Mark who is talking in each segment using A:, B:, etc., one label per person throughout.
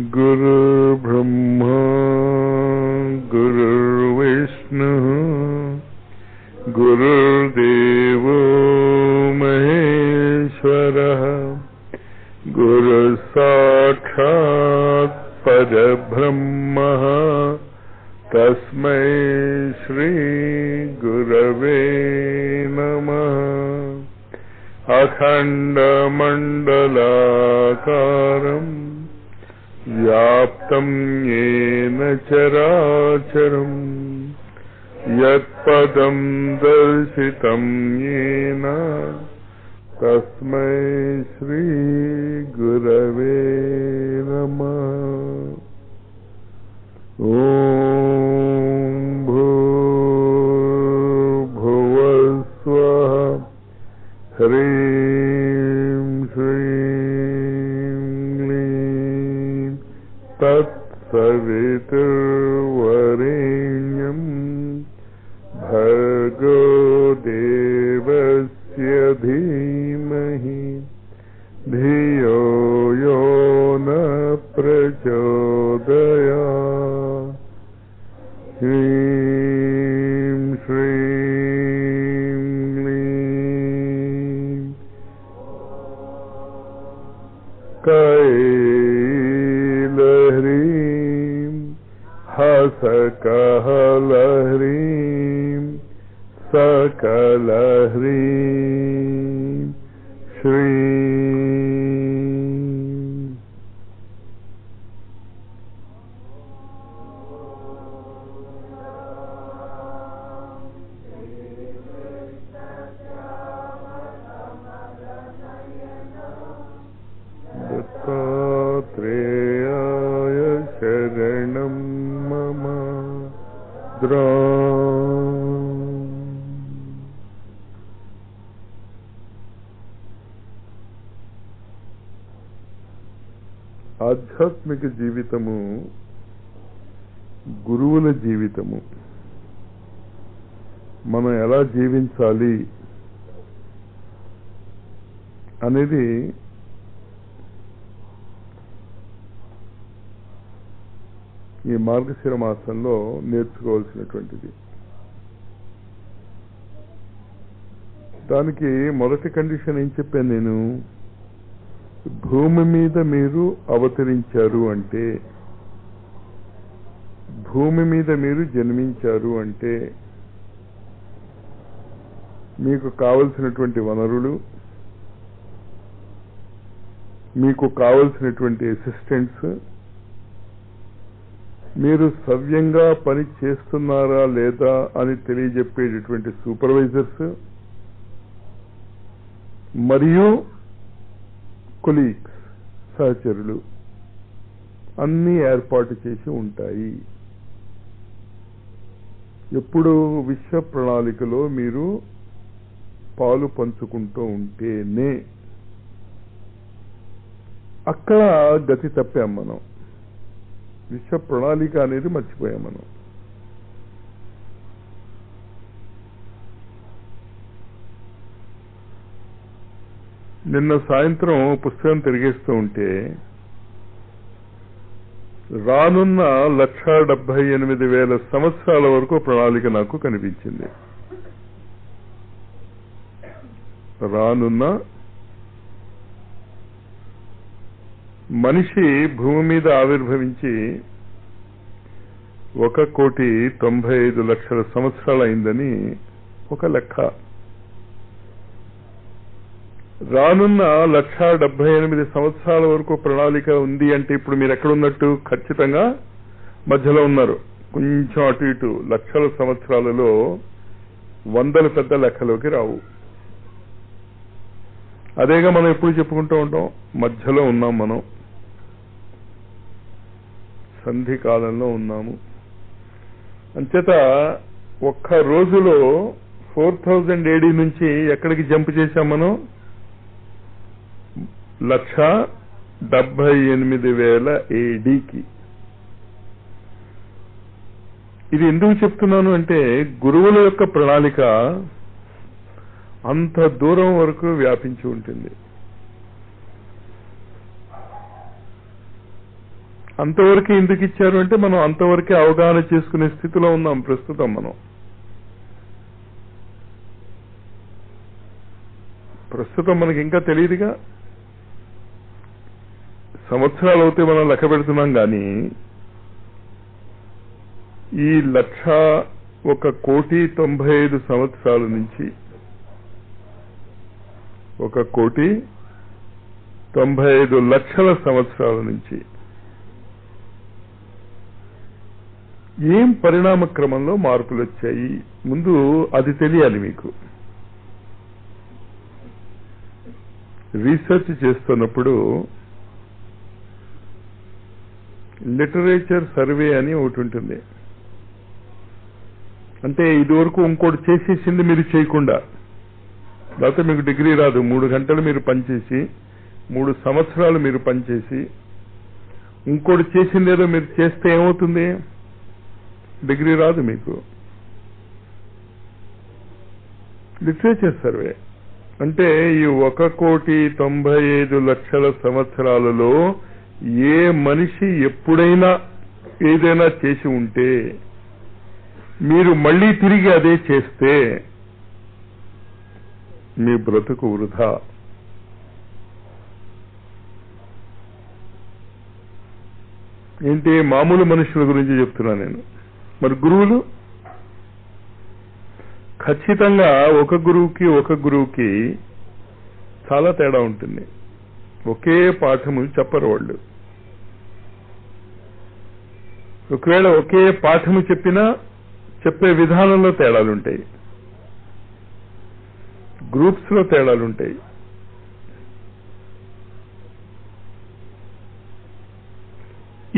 A: गुरुर्ब्रह्मा गुरुर्विष्णुः गुरुर्देवो महेश्वरः गुरुसाक्षात् परब्रह्मः तस्मै श्री गुरवे नमः। अखण्डमण्डलाकारम् व्याप्तं येन चराचरम् यत्पदं दर्शितं येन तस्मै श्री गुरवे नमः। ॐ भूर्भुवः स्वः ह्रीं श्रीं क्लीं तत्सवितुर्वरेण्यं भर्गो देवस्य धीमहि धियो यो न प्रचोदयात्। ह्रीं श्रीं क्लीं कैलह्रीं हसकहलह्रीं सकलह्रीं श्रीं। दत्तात्रेयाय शरणं मम ఆధ్యాత్మిక జీవితము గురువుల జీవితము. మనం ఎలా జీవించాలి అనేది ఈ మార్గశిర మాసంలో నేర్చుకోవాల్సినటువంటిది. దానికి మొదటి కండిషన్ ఏం చెప్పాను నేను? భూమి మీద మీరు అవతరించారు అంటే, భూమి మీద మీరు జన్మించారు అంటే మీకు కావలసినటువంటి వనరులు, మీకు కావలసినటువంటి అసిస్టెంట్స్, మీరు సవ్యంగా పని చేస్తున్నారా లేదా అని తెలియజెప్పేటటువంటి సూపర్వైజర్స్ మరియు కొలీగ్స్, సహచరులు అన్నీ ఏర్పాటు చేసి ఉంటాయి. ఎప్పుడు విశ్వ ప్రణాళికలో మీరు పాలు పంచుకుంటూ ఉంటేనే అక్కడ గతి తప్పాం మనం. విశ్వ ప్రణాళిక అనేది మర్చిపోయాం మనం. నిన్న సాయంత్రం పుస్తకం తిరిగేస్తూ ఉంటే రానున్న 1,78,000 సంవత్సరాల వరకు ప్రణాళిక నాకు కనిపించింది. రానున్న మనిషి భూమి మీద ఆవిర్భవించి 1,95,00,000 సంవత్సరాలు అయిందని ఒక లెక్క. రానున్న 1,78,000 సంవత్సరాల వరకు ప్రణాళిక ఉంది అంటే ఇప్పుడు మీరు ఎక్కడున్నట్టు? ఖచ్చితంగా మధ్యలో ఉన్నారు. కొంచెం అటు ఇటు లక్షల సంవత్సరాలలో వందల పెద్ద లెక్కలోకి రావు. అదేగా మనం ఎప్పుడు చెప్పుకుంటూ ఉంటాం, మధ్యలో ఉన్నాం మనం, సంధి కాలంలో ఉన్నాము. అంచేత ఒక్క రోజులో 4000 AD నుంచి ఎక్కడికి జంప్ చేశాం మనం? 1,78,000 ADకి. ఇది ఎందుకు చెప్తున్నాను అంటే గురువుల యొక్క ప్రణాళిక అంత దూరం వరకు వ్యాపించి ఉంటుంది. అంతవరకు ఎందుకు ఇచ్చారు అంటే మనం అంతవరకే అవగాహన చేసుకునే స్థితిలో ఉన్నాం ప్రస్తుతం. మనం ప్రస్తుతం మనకి ఇంకా తెలియదుగా, సంవత్సరాలు అవుతే మనం లెక్క పెడుతున్నాం. కానీ ఈ 1,95 సంవత్సరాల నుంచి 1,95,00,000 సంవత్సరాల నుంచి ఏం పరిణామ క్రమంలో మార్పులు వచ్చాయి ముందు అది తెలియాలి మీకు. రీసెర్చ్ చేస్తున్నప్పుడు లిటరేచర్ సర్వే అని ఒకటి ఉంటుంది. అంటే ఇదివరకు ఇంకోటి చేసేసింది మీరు చేయకుండా, లేకపోతే మీకు డిగ్రీ రాదు. 3 గంటలు మీరు పనిచేసి 3 సంవత్సరాలు మీరు పనిచేసి ఇంకోటి చేసిందేదో మీరు చేస్తే ఏమవుతుంది? డిగ్రీ రాదు మీకు. లిటరేచర్ సర్వే అంటే ఈ 1,95,00,000 సంవత్సరాలలో ఏ మనిషి ఎప్పుడైనా ఏదైనా చేసి ఉంటే మీరు మళ్ళీ తిరిగి అదే చేస్తే మీ బ్రతుకు వృధా. ఏంటి మామూలు మనుషుల గురించి చెప్తున్నా నేను. మరి గురువులు ఖచ్చితంగా ఒక గురువుకి చాలా తేడా ఉంటుంది. ఒకే పాఠము చెప్పరు వాళ్ళు. ఒకవేళ ఒకే పాఠము చెప్పినా చెప్పే విధానంలో తేడాలుంటాయి, గ్రూప్స్ లో తేడాలుంటాయి.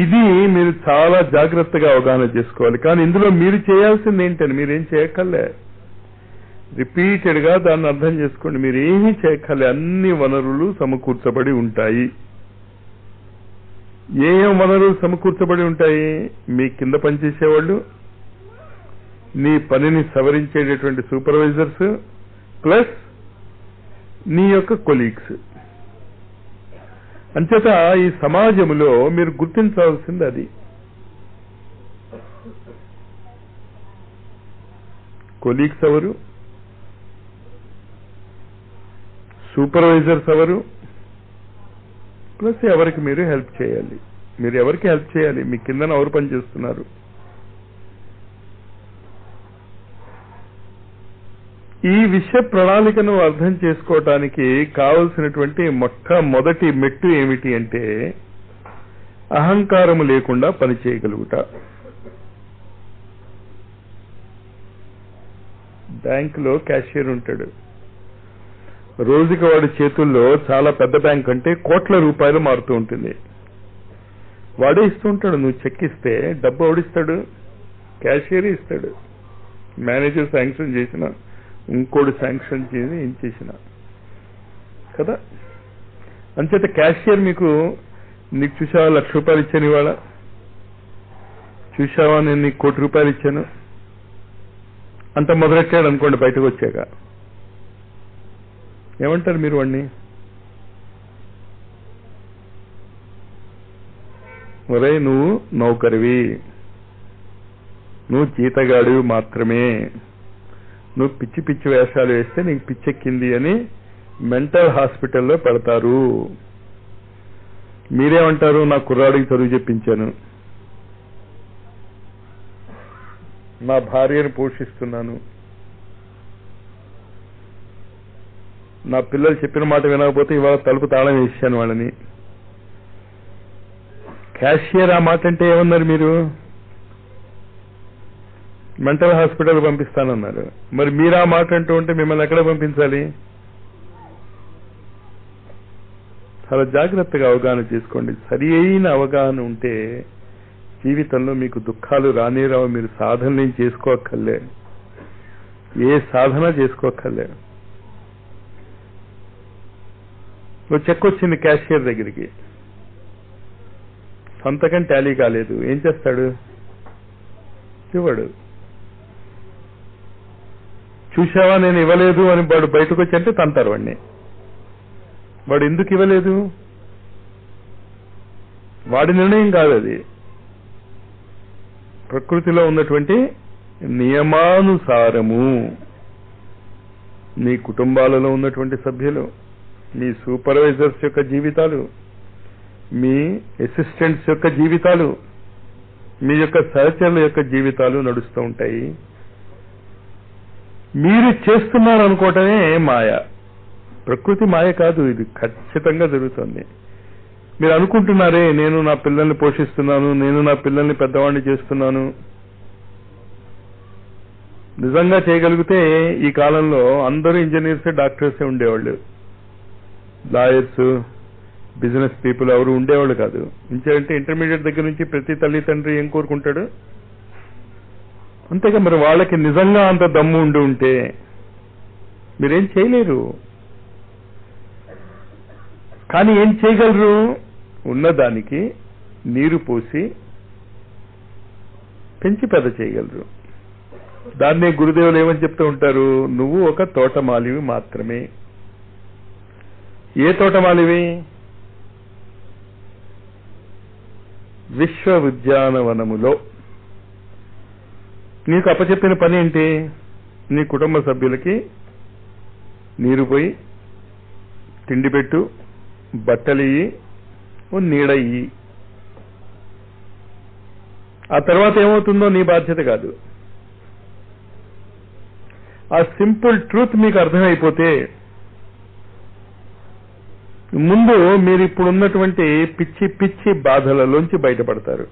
A: ఇది మీరు చాలా జాగ్రత్తగా అవగాహన చేసుకోవాలి. కానీ ఇందులో మీరు చేయాల్సింది ఏంటని మీరేం చేయక్కర్లే. రిపీటెడ్ గా దాన్ని అర్థం చేసుకోండి. మీరు ఏమీ చేయక్కర్లే. అన్ని వనరులు సమకూర్చబడి ఉంటాయి. ఏం వనరులు సమకూర్చబడి ఉంటాయి? మీ కింద పనిచేసేవాళ్ళు, నీ పనిని సవరించేటటువంటి సూపర్వైజర్స్, ప్లస్ నీ యొక్క కొలీగ్స్. అంచేత ఈ సమాజంలో మీరు గుర్తించాల్సింది అది. కొలీగ్స్ ఎవరు, సూపర్వైజర్స్ ఎవరు, ప్లస్ ఎవరికి మీరు హెల్ప్ చేయాలి. మీరు ఎవరికి హెల్ప్ చేయాలి? మీ కిందన ఎవరు పనిచేస్తున్నారు? ఈ విషయ ప్రణాళికను అర్థం చేసుకోవటానికి కావలసినటువంటి మొట్టమొదటి మెట్టు ఏమిటి అంటే అహంకారము లేకుండా పనిచేయగలుగుట. బ్యాంకులో క్యాషియర్ ఉంటాడు. రోజుకి వాడి చేతుల్లో చాలా పెద్ద బ్యాంక్ అంటే కోట్ల రూపాయలు మారుతూ ఉంటుంది. వాడే ఇస్తూ ఉంటాడు. నువ్వు చెక్ ఇస్తే డబ్బు ఎవడిస్తాడు? క్యాషియర్ ఇస్తాడు. మేనేజర్ శాంక్షన్ చేసిన, ఇంకోటి శాంక్షన్ చేసి ఏం చేసిన కదా. అంచేత క్యాషియర్ నీకు చూసావా 1,00,000 రూపాయలు ఇచ్చాను ఇవాళ, చూసావా నేను నీకు 1,00,00,000 రూపాయలు ఇచ్చాను అంత మొదలెట్టాడు అనుకోండి. బయటకు వచ్చాక ఏమంటారు మీరు వాడిని? ఒరే నువ్వు నౌకరివి, నువ్వు జీతగాడివి మాత్రమే, నువ్వు పిచ్చి పిచ్చి వేషాలు వేస్తే నీకు పిచ్చెక్కింది అని మెంటల్ హాస్పిటల్లో పెడతారు. మీరేమంటారు? నా కుర్రాడికి చదువు చెప్పించాను, నా భార్యను పోషిస్తున్నాను, నా పిల్లలు చెప్పిన మాట వినకపోతే ఇవాళ తలుపు తాళం వేసాను వాళ్ళని. క్యాషియర్ ఆ మాట అంటే ఏమన్నారు మీరు? మెంటల్ హాస్పిటల్ పంపిస్తానన్నారు. మరి మీరు ఆ మాట అంటూ ఉంటే మిమ్మల్ని ఎక్కడ పంపించాలి? చాలా జాగ్రత్తగా అవగాహన చేసుకోండి. సరి అయిన అవగాహన ఉంటే జీవితంలో మీకు దుఃఖాలు రానే రావు. మీరు సాధనలేం చేసుకోక్కర్లే, ఏ సాధన చేసుకోక్కర్లే. ఓ చెక్ వచ్చింది క్యాషియర్ దగ్గరికి, సంతకం టాలీ కాలేదు, ఏం చేస్తాడు? ఇవ్వడు. చూసావా నేను ఇవ్వలేదు అని వాడు బయటకు వచ్చి అంటే తంతారు వాడిని. వాడు ఎందుకు ఇవ్వలేదు? వాడి నిర్ణయం కాదు అది, ప్రకృతిలో ఉన్నటువంటి నియమానుసారము. మీ కుటుంబాలలో ఉన్నటువంటి సభ్యులు, మీ సూపర్వైజర్స్ యొక్క జీవితాలు, మీ అసిస్టెంట్స్ యొక్క జీవితాలు, మీ యొక్క సహచరుల యొక్క జీవితాలు నడుస్తూ ఉంటాయి. మీరు చేస్తున్నారు అనుకోవటమే మాయ. ప్రకృతి మాయ కాదు, ఇది ఖచ్చితంగా జరుగుతుంది. మీరు అనుకుంటున్నారే నేను నా పిల్లల్ని పోషిస్తున్నాను, నేను నా పిల్లల్ని పెద్దవాడిని చేస్తున్నాను. నిజంగా చేయగలిగితే ఈ కాలంలో అందరూ ఇంజనీర్స్, డాక్టర్సే ఉండేవాళ్ళు. లాయర్స్, బిజినెస్ పీపుల్ ఎవరు ఉండేవాళ్ళు కాదు. ఇంకేంటే ఇంటర్మీడియట్ దగ్గర నుంచి ప్రతి తల్లి తండ్రి ఏం కోరుకుంటాడు? అంతేగా. మరి వాళ్ళకి నిజంగా అంత దమ్ము ఉండి ఉంటే మీరేం చేయలేరు. కానీ ఏం చేయగలరు? ఉన్నదానికి నీరు పోసి పెంచి పెద్ద చేయగలరు. దాన్నే గురుదేవులు ఏమని చెప్తూ ఉంటారు? నువ్వు ఒక తోటమాలివి మాత్రమే. ఏ తోటమాలివి? విశ్వ ఉద్యానవనములో. నీకు అప్పచెప్పిన పని ఏంటి? నీ కుటుంబ సభ్యులకి నీరు పోయి, తిండి పెట్టు, బట్టలియ్యి, నీడయ్యి. ఆ తర్వాత ఏమవుతుందో నీ బాధ్యత కాదు. ఆ సింపుల్ ట్రూత్ మీకు అర్థమైపోతే ముందు మీరు ఇప్పుడు ఉన్నటువంటి పిచ్చి పిచ్చి బాధలలోంచి బయటపడతారు.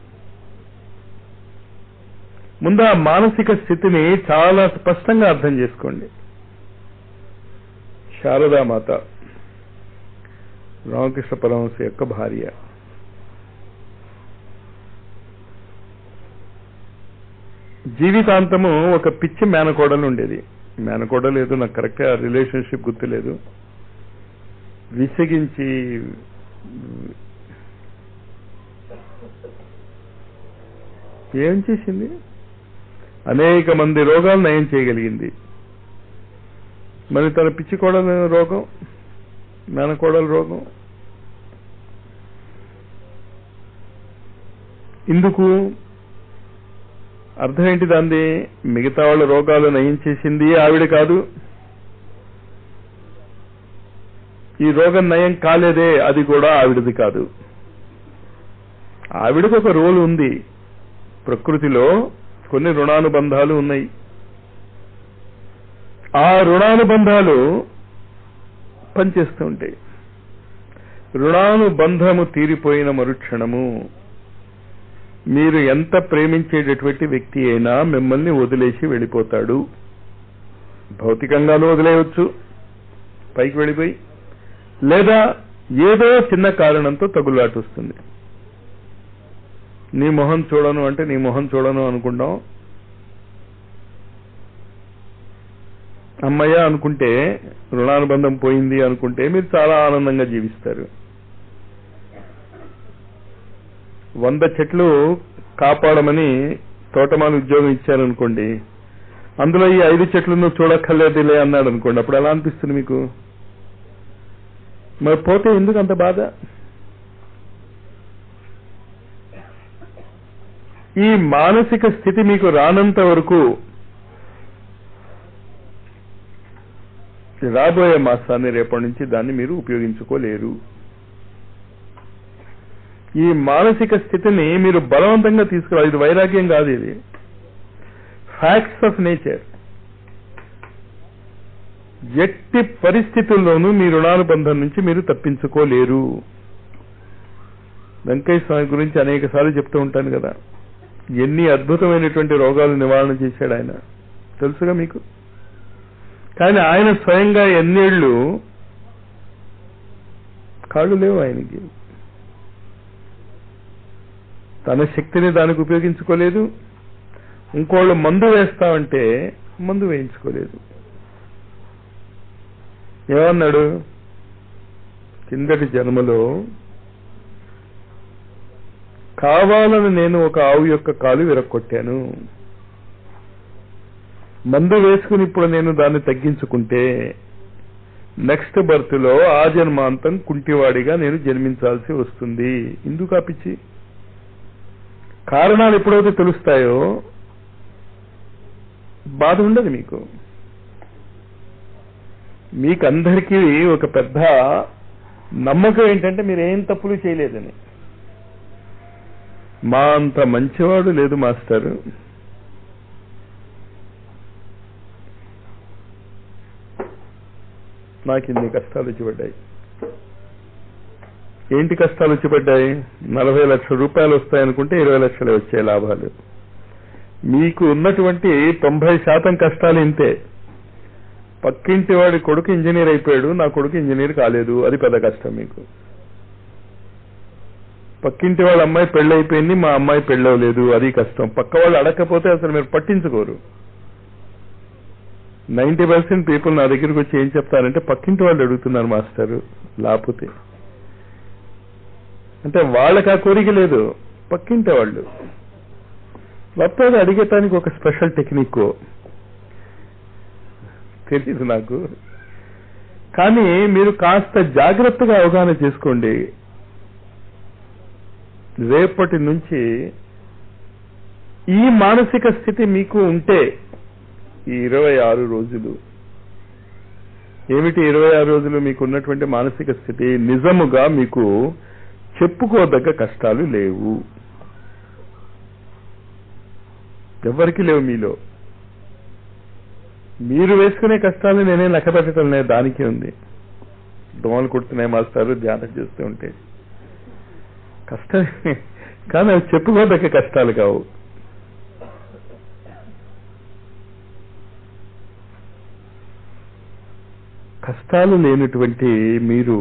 A: ముందు ఆ మానసిక స్థితిని చాలా స్పష్టంగా అర్థం చేసుకోండి. శారదామాత రామకృష్ణ పరమహంస యొక్క భార్య. జీవితాంతము ఒక పిచ్చి మేనకోడలు ఉండేది. మేనకోడలు ఏదో నాకు కరెక్ట్గా రిలేషన్షిప్ గుర్తులేదు. విసిగించి ఏం చేసింది? అనేక మంది రోగాలు నయం చేయగలిగింది. మరి తన పిచ్చి కోడల రోగం, మేనకోడల రోగం ఇందుకు అర్థం ఏంటి దాంది? మిగతా వాళ్ళ రోగాలు నయం చేసింది ఆవిడ కాదు. ఈ రోగం నయం కాలేదే, అది కూడా ఆవిడది కాదు. ఆవిడకు ఒక రోల్ ఉంది. ప్రకృతిలో కొన్ని రుణానుబంధాలు ఉన్నాయి. ఆ రుణానుబంధాలు పనిచేస్తూ ఉంటాయి. రుణానుబంధము తీరిపోయిన మరుక్షణము మీరు ఎంత ప్రేమించేటటువంటి వ్యక్తి అయినా మిమ్మల్ని వదిలేసి వెళ్ళిపోతాడు. భౌతికంగానూ వదిలేయవచ్చు పైకి వెళ్ళిపోయి, లేదా ఏదో చిన్న కారణంతో తగులాట వస్తుంది. నీ మొహం చూడను అంటే నీ మొహం చూడను అనుకుంటాం. అమ్మయ్య అనుకుంటే, రుణానుబంధం పోయింది అనుకుంటే మీరు చాలా ఆనందంగా జీవిస్తారు. 100 చెట్లు కాపాడమని తోటమాలి ఉద్యోగం ఇచ్చారనుకోండి, అందులో ఈ 5 చెట్లు నువ్వు చూడక్కర్లేదులే అన్నాడు అనుకోండి, అప్పుడు ఎలా అనిపిస్తుంది మీకు? మరి పోతే ఎందుకు అంత బాధ? ఈ మానసిక స్థితి మీకు రానంత వరకు రాబోయే మాసాన్ని రేపటి నుంచి దాన్ని మీరు ఉపయోగించుకోలేరు. ఈ మానసిక స్థితిని మీరు బలవంతంగా తీసుకురావాలి. ఇది వైరాగ్యం కాదు, ఇది ఫ్యాక్ట్స్ ఆఫ్ నేచర్. ఎట్టి పరిస్థితుల్లోనూ మీ రుణానుబంధం నుంచి మీరు తప్పించుకోలేరు. వెంకయ్య స్వామి గురించి అనేక సార్లు చెప్తూ ఉంటాను కదా, ఎన్ని అద్భుతమైనటువంటి రోగాలు నివారణ చేశాడు ఆయన, తెలుసుగా మీకు. కానీ ఆయన స్వయంగా ఎన్నేళ్లు కాళ్ళు లేవు ఆయనకి. తన శక్తిని దానికి ఉపయోగించుకోలేదు. ఇంకోళ్ళు మందు వేస్తామంటే మందు వేయించుకోలేదు. ఏమన్నాడు? కిందటి జన్మలో కావాలని నేను ఒక ఆవు యొక్క కాలు విరక్కొట్టాను. మందు వేసుకుని ఇప్పుడు నేను దాన్ని తగ్గించుకుంటే నెక్స్ట్ బర్త్ లో ఆ జన్మాంతం కుంటివాడిగా నేను జన్మించాల్సి వస్తుంది. ఎందుకు ఆ పిచ్చి? కారణాలు ఎప్పుడైతే తెలుస్తాయో బాధ ఉండదు మీకు. మీకందరికీ ఒక పెద్ద నమ్మకం ఏంటంటే మీరేం తప్పులు చేయలేదని. మా అంత మంచివాడు లేదు మాస్టర్. నాకు ఇన్ని కష్టాలు వచ్చి పడ్డాయి. ఏంటి కష్టాలు వచ్చి పడ్డాయి? 40 లక్షల రూపాయలు వస్తాయనుకుంటే 20 లక్షలే వచ్చాయి లాభాలు. మీకు ఉన్నటువంటి 90% కష్టాలు ఇంతే. పక్కింటి వాడి కొడుకు ఇంజనీర్ అయిపోయాడు, నా కొడుకు ఇంజనీర్ కాలేదు, అది పెద్ద కష్టం మీకు. పక్కింటి వాళ్ళ అమ్మాయి పెళ్ళైపోయింది, మా అమ్మాయి పెళ్ళవలేదు, అది కష్టం. పక్క వాళ్ళు అడగకపోతే అసలు మీరు పట్టించుకోరు. 90% పీపుల్ నా దగ్గరికి వచ్చి ఏం చెప్తారంటే పక్కింటి వాళ్ళు అడుగుతున్నారు మాస్టర్, లేకపోతే అంటే వాళ్ళకి ఆ కోరిక లేదు, పక్కింటి వాళ్ళు లేకపోతే అడిగేటానికి ఒక స్పెషల్ టెక్నిక్ తెలియదు నాకు. కానీ మీరు కాస్త జాగ్రత్తగా అవగాహన చేసుకోండి. రేపటి నుంచి ఈ మానసిక స్థితి మీకు ఉంటే ఈ 26 రోజులు ఏమిటి? 26 రోజులు మీకు ఉన్నటువంటి మానసిక స్థితి నిజముగా మీకు చెప్పుకోదగ్గ కష్టాలు లేవు. ఎవరికి లేవు మీలో. మీరు వేసుకునే కష్టాలు నేనే లెక్క పెట్టడం లేదు, దానికి ఉంది. దోమలు కుడుతున్నాయి మాస్టారు ధ్యానం చేస్తూ ఉంటే కష్టమే, కానీ అవి చెప్పుకోదగ్గ కష్టాలు కావు. కష్టాలు లేనటువంటి మీరు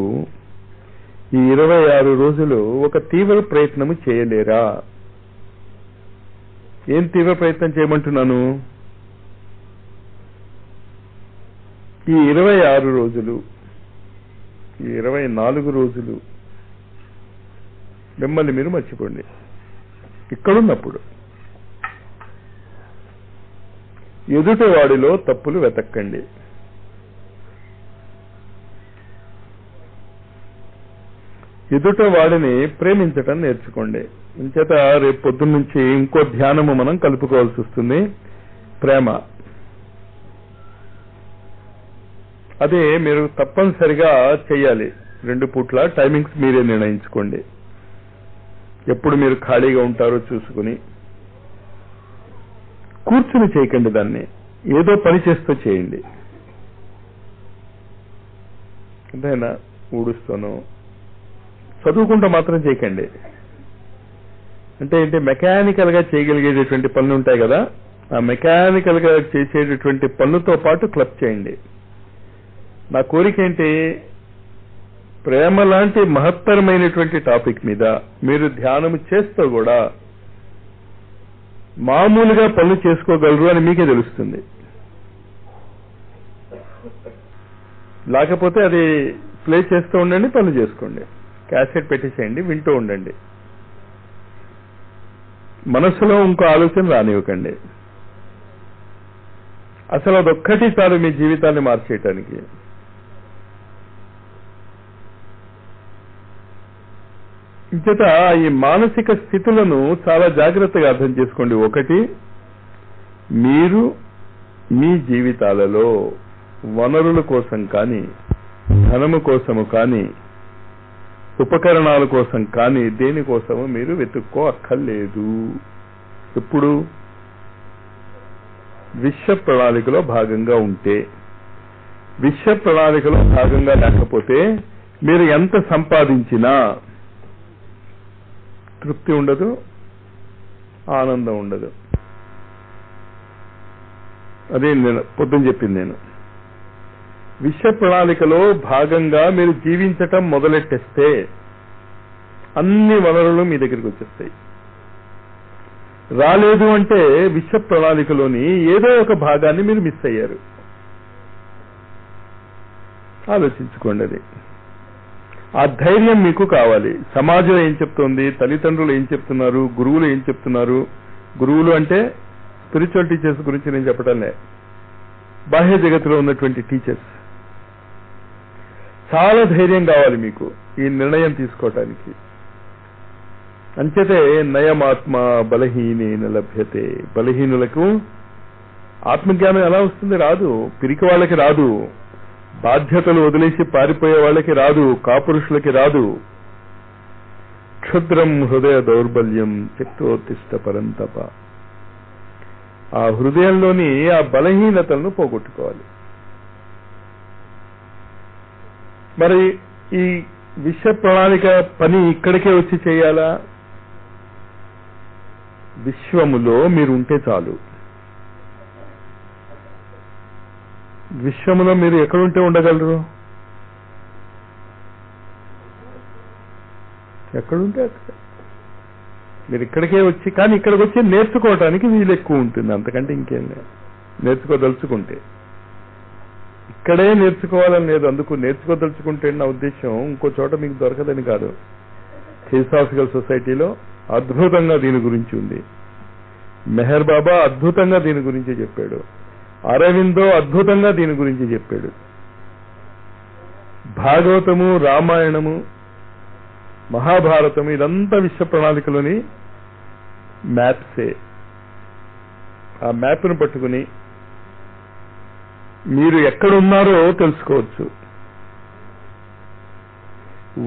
A: ఈ 26 రోజులు ఒక తీవ్ర ప్రయత్నము చేయలేరా? ఏం తీవ్ర ప్రయత్నం చేయమంటున్నాను? ఈ 26 రోజులు, ఈ 24 రోజులు మిమ్మల్ని మీరు మర్చిపోండి. ఇక్కడున్నప్పుడు ఎదుటి వాడిలో తప్పులు వెతక్కండి. ఎదుట వాడిని ప్రేమించటం నేర్చుకోండి. ఇంచేత రేపు పొద్దున్న నుంచి ఇంకో ధ్యానము మనం కలుపుకోవాల్సి వస్తుంది, ప్రేమ. అదే మీరు తప్పనిసరిగా చెయ్యాలి. 2 పూట్ల టైమింగ్స్ మీరే నిర్ణయించుకోండి. ఎప్పుడు మీరు ఖాళీగా ఉంటారో చూసుకుని కూర్చుని చేయకండి, దాన్ని ఏదో పని చేస్తూ చేయండి. అంతేనా? ఊడుస్తాను చదువుకుంటూ మాత్రం చేయకండి. అంటే ఏంటి? మెకానికల్ గా చేయగలిగేటటువంటి పనులు ఉంటాయి కదా, ఆ మెకానికల్ గా చేసేటటువంటి పనులతో పాటు క్లబ్ చేయండి. నా కోరిక ఏంటి? ప్రేమ లాంటి మహత్తరమైనటువంటి టాపిక్ మీద మీరు ధ్యానం చేస్తూ కూడా మామూలుగా పనులు చేసుకోగలరు అని మీకే తెలుస్తుంది. లేకపోతే అది ప్లే చేస్తూ ఉండండి, పనులు చేసుకోండి, క్యాసెట్ పెట్టేసేయండి, వింటూ ఉండండి. మనసులో ఇంకో ఆలోచన రానివ్వకండి. అసలు అదొక్కటి చాలు మీ జీవితాన్ని మార్చేయటానికి. ఇంచేత ఈ మానసిక స్థితులను చాలా జాగ్రత్తగా అర్థం చేసుకోండి. ఒకటి, మీరు మీ జీవితాలలో వనరుల కోసం కానీ, ధనము కోసము కానీ, ఉపకరణాల కోసం కానీ దేనికోసము మీరు వెతుక్కో అక్కర్లేదు. ఎప్పుడు విశ్వ ప్రణాళికలో భాగంగా ఉంటే. విశ్వ ప్రణాళికలో భాగంగా లేకపోతే మీరు ఎంత సంపాదించినా తృప్తి ఉండదు, ఆనందం ఉండదు. అదే నేను పొద్దున చెప్పింది. నేను విశ్వ ప్రణాళికలో భాగంగా మీరు జీవించటం మొదలెట్టేస్తే అన్ని వనరులు మీ దగ్గరికి వచ్చేస్తాయి. రాలేదు అంటే విశ్వ ప్రణాళికలోని ఏదో ఒక భాగాన్ని మీరు మిస్ అయ్యారు. ఆలోచించుకోండి. అది ఆ ధైర్యం మీకు కావాలి. సమాజం ఏం చెప్తోంది, తల్లిదండ్రులు ఏం చెప్తున్నారు, గురువులు ఏం చెప్తున్నారు. గురువులు అంటే స్పిరిచువల్ టీచర్స్ గురించి నేను చెప్పటంలే, బాహ్య జగత్తులో ఉన్నటువంటి టీచర్స్. చాలా ధైర్యం కావాలి మీకు ఈ నిర్ణయం తీసుకోవటానికి. అంచేతే నయమాత్మ బలహీనేన లభ్యతే. బలహీనులకు ఆత్మజ్ఞానం ఎలా వస్తుంది? రాదు. పిరికి వాళ్ళకి రాదు, బాధ్యతలు వదిలేసి పారిపోయే వాళ్ళకి రాదు, కాపురుషులకి రాదు. క్షుద్రం హృదయ దౌర్బల్యం త్యక్తోత్తిష్ట పరంతప. ఆ హృదయంలోని ఆ బలహీనతలను పోగొట్టుకోవాలి. మరి ఈ విశ్వ ప్రణాళిక పని ఇక్కడికే వచ్చి చేయాలా? విశ్వములో మీరు ఉంటే చాలు. విశ్వములో మీరు ఎక్కడుంటే ఉండగలరు? ఎక్కడుంటే అక్కడ. మీరు ఇక్కడికే వచ్చి, కానీ ఇక్కడికి వచ్చి నేర్చుకోవటానికి వీలు ఎక్కువ ఉంటుంది, అంతకంటే ఇంకేం లేదు. నేర్చుకోదలుచుకుంటే ఇక్కడే నేర్చుకోవాలని లేదు. అందుకు నేర్చుకోదలుచుకుంటే నా ఉద్దేశం ఇంకో చోట మీకు దొరకదని కాదు. థియోసాఫికల్ సొసైటీలో అద్భుతంగా దీని గురించి ఉంది. మెహర్ బాబా అద్భుతంగా దీని గురించి చెప్పాడు. అరవిందో అద్భుతంగా దీని గురించి చెప్పాడు. భాగవతము, రామాయణము, మహాభారతము ఇదంతా విశ్వ ప్రణాళికలోని మ్యాప్సే. ఆ మ్యాప్ను పట్టుకుని మీరు ఎక్కడున్నారో తెలుసుకోవచ్చు.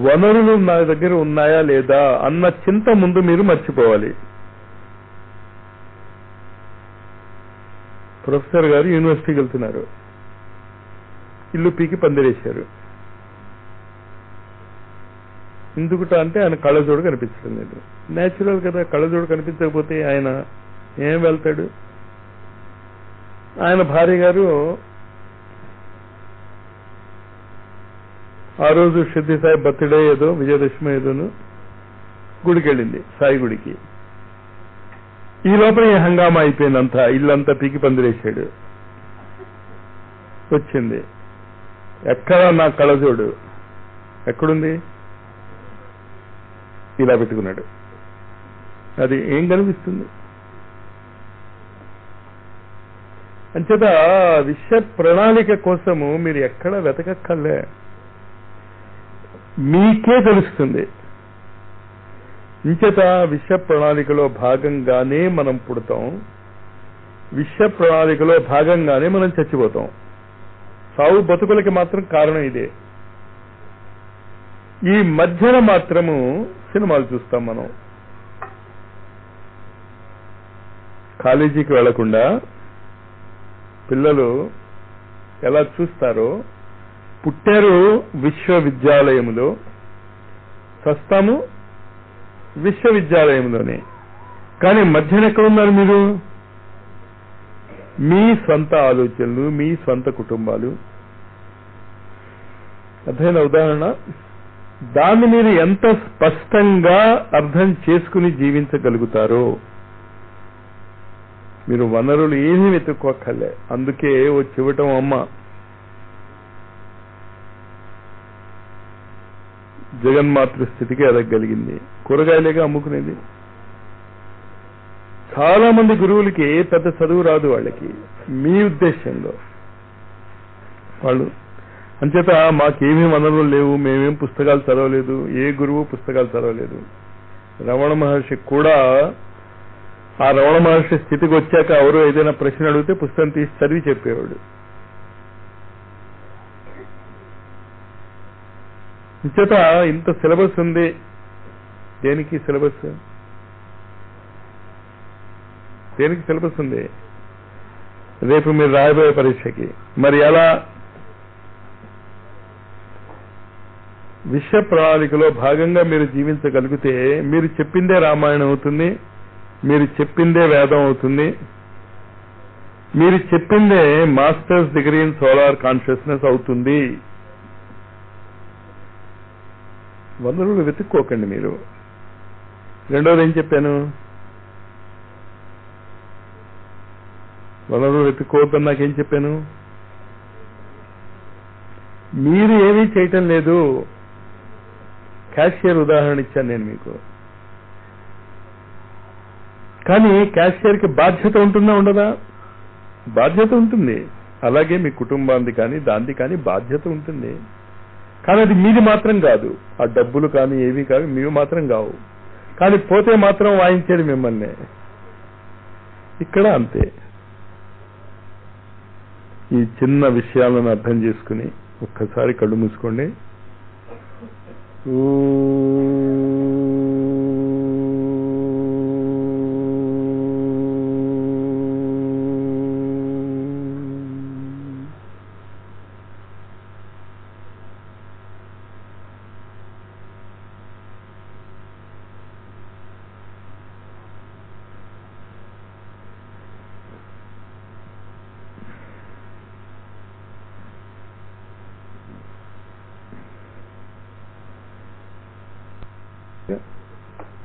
A: వనరులు నా దగ్గర ఉన్నాయా లేదా అన్న చింత ముందు మీరు మర్చిపోవాలి. ప్రొఫెసర్ గారు యూనివర్సిటీకి వెళ్తున్నారు, ఇల్లు పీకి పందిరేశారు. ఎందుకుట అంటే ఆయన కళ్ళజోడు కనిపించడం లేదు. న్యాచురల్ కదా, కళ్ళజోడు కనిపించకపోతే ఆయన ఏం వెళ్తాడు? ఆయన భార్య గారు ఆ రోజు సిద్ధి సాయి బర్త్డే ఏదో విజయదశమి ఏదోను గుడికి వెళ్ళింది, సాయి గుడికి. ఈ లోపల ఈ హంగామా అయిపోయిందంతా, ఇల్లంతా పీకి పందిరేశాడు. వచ్చింది, ఎక్కడ నా కళ్ళజోడు ఎక్కడుంది? ఇలా పెట్టుకున్నాడు. అది ఏం కనిపిస్తుంది? అంచేత విశ్వ ప్రణాళిక కోసము మీరు ఎక్కడ వెతకక్కర్లే, మీకే తెలుస్తుంది. ఇంచేత విశ్వ ప్రణాళికలో భాగంగానే మనం పుడతాం, విశ్వ ప్రణాళికలో భాగంగానే మనం చచ్చిపోతాం. సావు బతుకులకి మాత్రం కారణం ఇదే. ఈ మధ్యన మాత్రము సినిమాలు చూస్తాం మనం. కాలేజీకి వెళ్లకుండా పిల్లలు ఎలా చూస్తారో, పుట్టారు విశ్వవిద్యాలయములో, చస్తాము విశ్వవిద్యాలయంలోనే. కానీ మధ్యన ఎక్కడున్నారు మీరు? మీ స్వంత ఆలోచనలు, మీ స్వంత కుటుంబాలు. అర్థమైన ఉదాహరణ. దాన్ని మీరు ఎంత స్పష్టంగా అర్థం చేసుకుని జీవించగలుగుతారో, మీరు వనరులు ఏమీ వెతుక్కోక్కర్లే. అందుకే ఓ చివటం అమ్మ జగన్మాతృ స్థితికి ఎదగలిగింది. కూరగాయలేగా అమ్ముకునేది. చాలా మంది గురువులకి పెద్ద చదువు రాదు వాళ్ళకి, మీ ఉద్దేశంలో వాళ్ళు. అంచేత మాకేమీ వనరులు లేవు, మేమేం పుస్తకాలు చదవలేదు, ఏ గురువు పుస్తకాలు చదవలేదు. రమణ మహర్షి కూడా ఆ రమణ మహర్షి స్థితికి వచ్చాక ఎవరో ఏదైనా ప్రశ్న అడిగితే పుస్తకం తీసి చదివి చెప్పేవాడు. అంచేత ఇంత సిలబస్ ఉంది. దేనికి సిలబస్? దేనికి సిలబస్ ఉంది? రేపు మీరు రాయబోయే పరీక్షకి. మరి ఎలా? విశ్వ ప్రణాళికలో భాగంగా మీరు జీవించగలిగితే మీరు చెప్పిందే రామాయణం అవుతుంది, మీరు చెప్పిందే వేదం అవుతుంది, మీరు చెప్పిందే masters degree in solar consciousness అవుతుంది. వనరులు వెతుక్కోకండి మీరు. రెండోది ఏం చెప్పాను? వనరులు వెతుక్కోవద్దని నాకేం చెప్పాను? మీరు ఏమీ చేయటం లేదు. క్యాషియర్ ఉదాహరణ ఇచ్చాను నేను మీకు. కానీ క్యాషియర్కి బాధ్యత ఉంటుందా ఉండదా? బాధ్యత ఉంటుంది. అలాగే మీ కుటుంబానికి కానీ దాంది కానీ బాధ్యత ఉంటుంది. కానీ అది మీది మాత్రం కాదు. ఆ డబ్బులు కానీ ఏవి కాదు మీవి మాత్రం కావు. కానీ పోతే మాత్రం వాయించేది మిమ్మల్ని. ఇక్కడ అంతే. ఈ చిన్న విషయాలను అర్థం చేసుకుని ఒక్కసారి కళ్ళు మూసుకోండి. Yeah.